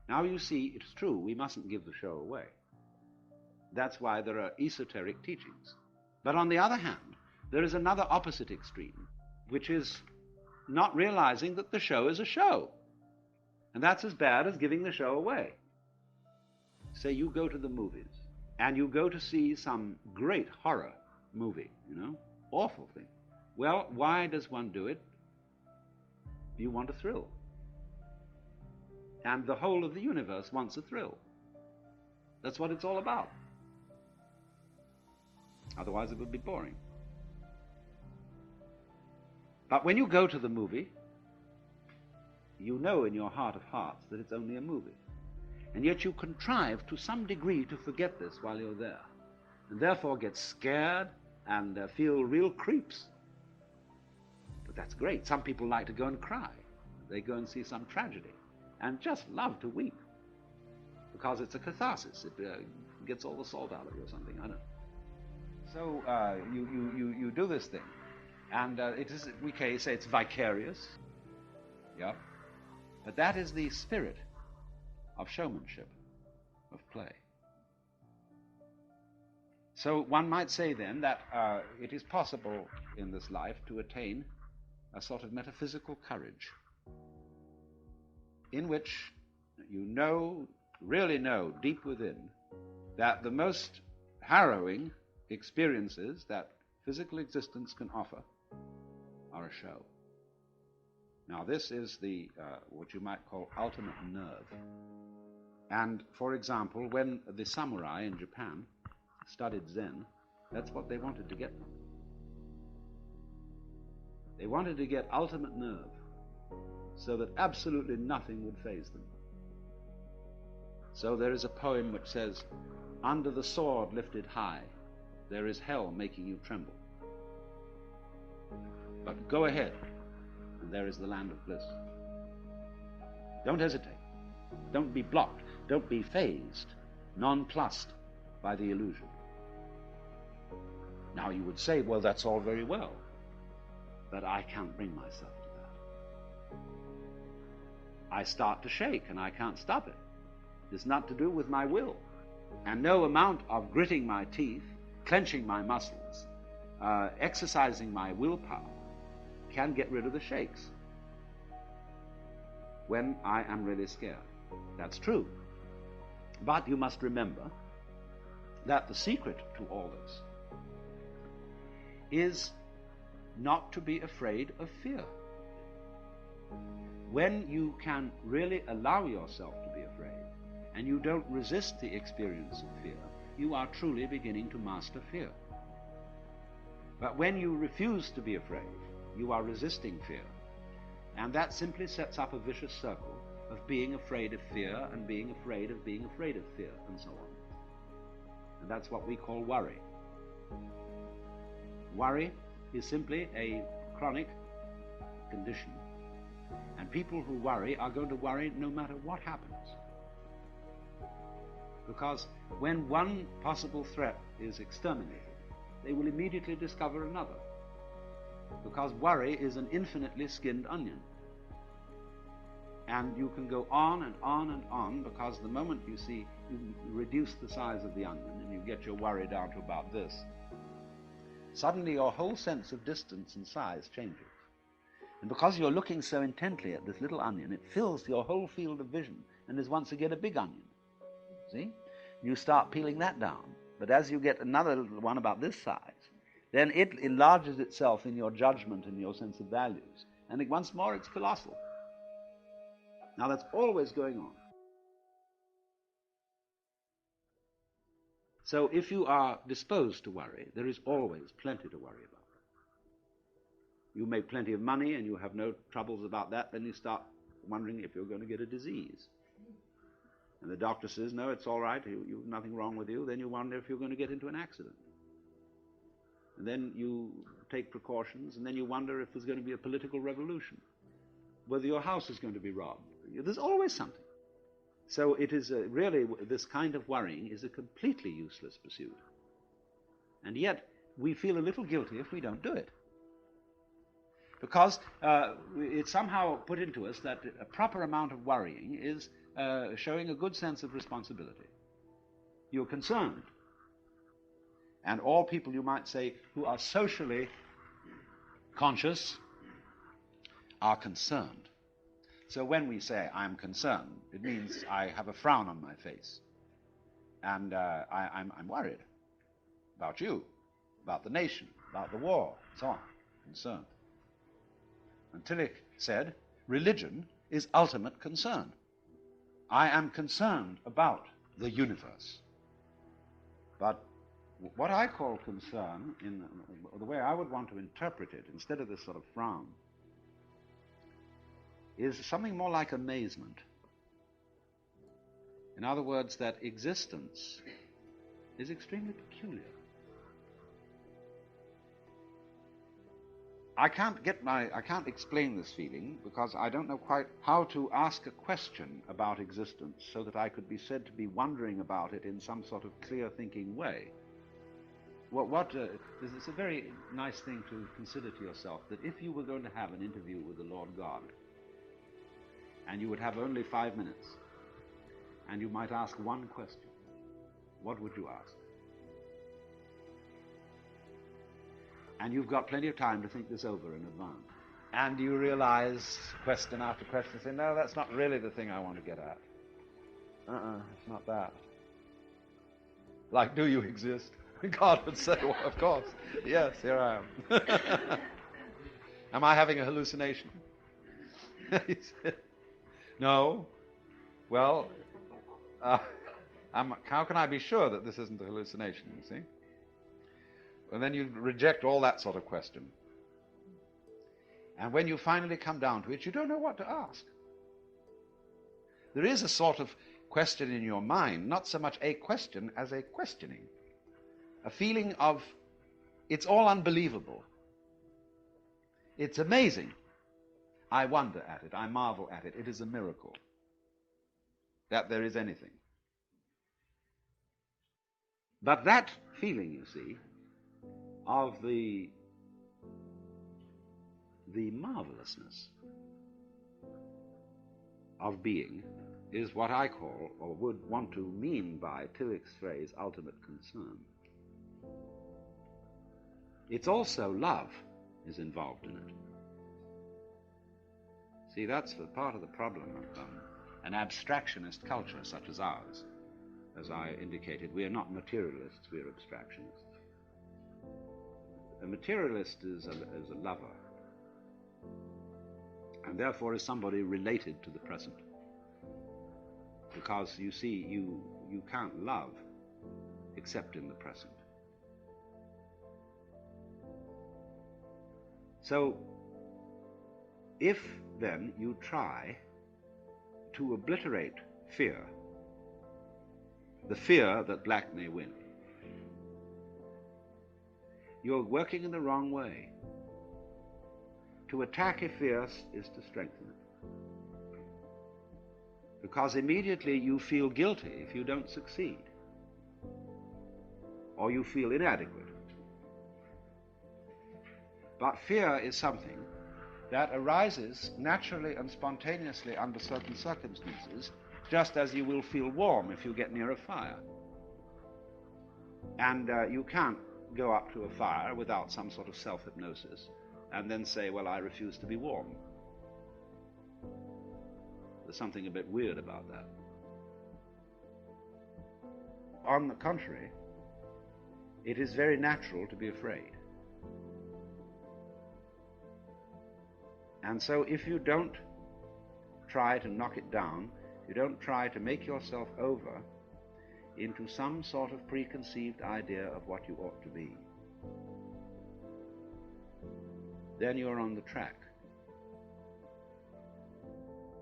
Now you see, it's true, we mustn't give the show away. That's why there are esoteric teachings. But on the other hand, there is another opposite extreme, which is not realizing that the show is a show. And that's as bad as giving the show away. Say you go to the movies, and you go to see some great horror movie, awful thing. Well, why does one do it? You want a thrill. And the whole of the universe wants a thrill. That's what it's all about. Otherwise it would be boring. But when you go to the movie, you know in your heart of hearts that it's only a movie. And yet you contrive to some degree to forget this while you're there, and therefore get scared and feel real creeps. But that's great. Some people like to go and cry. They go and see some tragedy and just love to weep because it's a catharsis. It gets all the salt out of you or something. I don't know. So you do this thing, and it is, we can say it's vicarious, yeah. But that is the spirit of showmanship, of play. So one might say then that it is possible in this life to attain a sort of metaphysical courage, in which you really know deep within, that the most harrowing experiences that physical existence can offer are a show. Now this is the what you might call ultimate nerve. And for example, when the samurai in Japan studied Zen, that's what they wanted to get from it. They wanted to get ultimate nerve, so that absolutely nothing would faze them. So there is a poem which says, "Under the sword lifted high, there is hell making you tremble. But go ahead, and there is the land of bliss." Don't hesitate. Don't be blocked. Don't be fazed, nonplussed by the illusion. Now you would say, well, that's all very well, but I can't bring myself to that. I start to shake and I can't stop it. It's not to do with my will. And no amount of gritting my teeth, clenching my muscles, exercising my willpower can get rid of the shakes when I am really scared. That's true. But you must remember that the secret to all this is not to be afraid of fear. When you can really allow yourself to be afraid, and you don't resist the experience of fear, you are truly beginning to master fear. But when you refuse to be afraid, you are resisting fear. And that simply sets up a vicious circle of being afraid of fear and being afraid of being afraid of fear, and so on. And that's what we call worry. Worry is simply a chronic condition. And people who worry are going to worry no matter what happens. Because when one possible threat is exterminated, they will immediately discover another. Because worry is an infinitely skinned onion. And you can go on and on and on, because the moment you reduce the size of the onion and you get your worry down to about this, suddenly your whole sense of distance and size changes. And because you're looking so intently at this little onion, it fills your whole field of vision and is once again a big onion. See? You start peeling that down. But as you get another one about this size, then it enlarges itself in your judgment and your sense of values. And once more, it's colossal. Now that's always going on. So if you are disposed to worry, there is always plenty to worry about. You make plenty of money and you have no troubles about that, then you start wondering if you're going to get a disease. And the doctor says, no, it's all right, you've nothing wrong with you. Then you wonder if you're going to get into an accident. And then you take precautions, and then you wonder if there's going to be a political revolution, whether your house is going to be robbed. There's always something. So it is really, this kind of worrying is a completely useless pursuit. And yet, we feel a little guilty if we don't do it. Because it's somehow put into us that a proper amount of worrying is showing a good sense of responsibility. You're concerned. And all people, you might say, who are socially conscious are concerned. So when we say, I'm concerned, it means I have a frown on my face. And I'm worried about you, about the nation, about the war, so on. Concerned. And Tillich said, religion is ultimate concern. I am concerned about the universe. But what I call concern, in the way I would want to interpret it, instead of this sort of frown, is something more like amazement. In other words, that existence is extremely peculiar. I can't explain this feeling because I don't know quite how to ask a question about existence so that I could be said to be wondering about it in some sort of clear thinking way. It's a very nice thing to consider to yourself that if you were going to have an interview with the Lord God, and you would have only 5 minutes, and you might ask one question, what would you ask? And you've got plenty of time to think this over in advance. And you realize, question after question, say, no, that's not really the thing I want to get at. It's not that. Like, do you exist? God would say, well, of course. Yes, here I am. Am I having a hallucination? He said, no. Well, how can I be sure that this isn't a hallucination, you see? And then you reject all that sort of question. And when you finally come down to it, you don't know what to ask. There is a sort of question in your mind, not so much a question as a questioning. A feeling of, it's all unbelievable. It's amazing. I wonder at it. I marvel at it. It is a miracle that there is anything. But that feeling, you see, of the marvelousness of being is what I call, or would want to mean by Tillich's phrase, ultimate concern. It's also love is involved in it. See, that's part of the problem of an abstractionist culture such as ours. As I indicated, we are not materialists, we are abstractionists. A materialist is a lover, and therefore is somebody related to the present. Because, you see, you can't love except in the present. So, if then you try to obliterate fear, the fear that black may win, you're working in the wrong way. To attack a fear is to strengthen it. Because immediately you feel guilty if you don't succeed, or you feel inadequate. But fear is something that arises naturally and spontaneously under certain circumstances, just as you will feel warm if you get near a fire. And you can't go up to a fire without some sort of self-hypnosis and then say, well, I refuse to be warm. There's something a bit weird about that. On the contrary, it is very natural to be afraid. And so if you don't try to knock it down, you don't try to make yourself over into some sort of preconceived idea of what you ought to be, then you're on the track.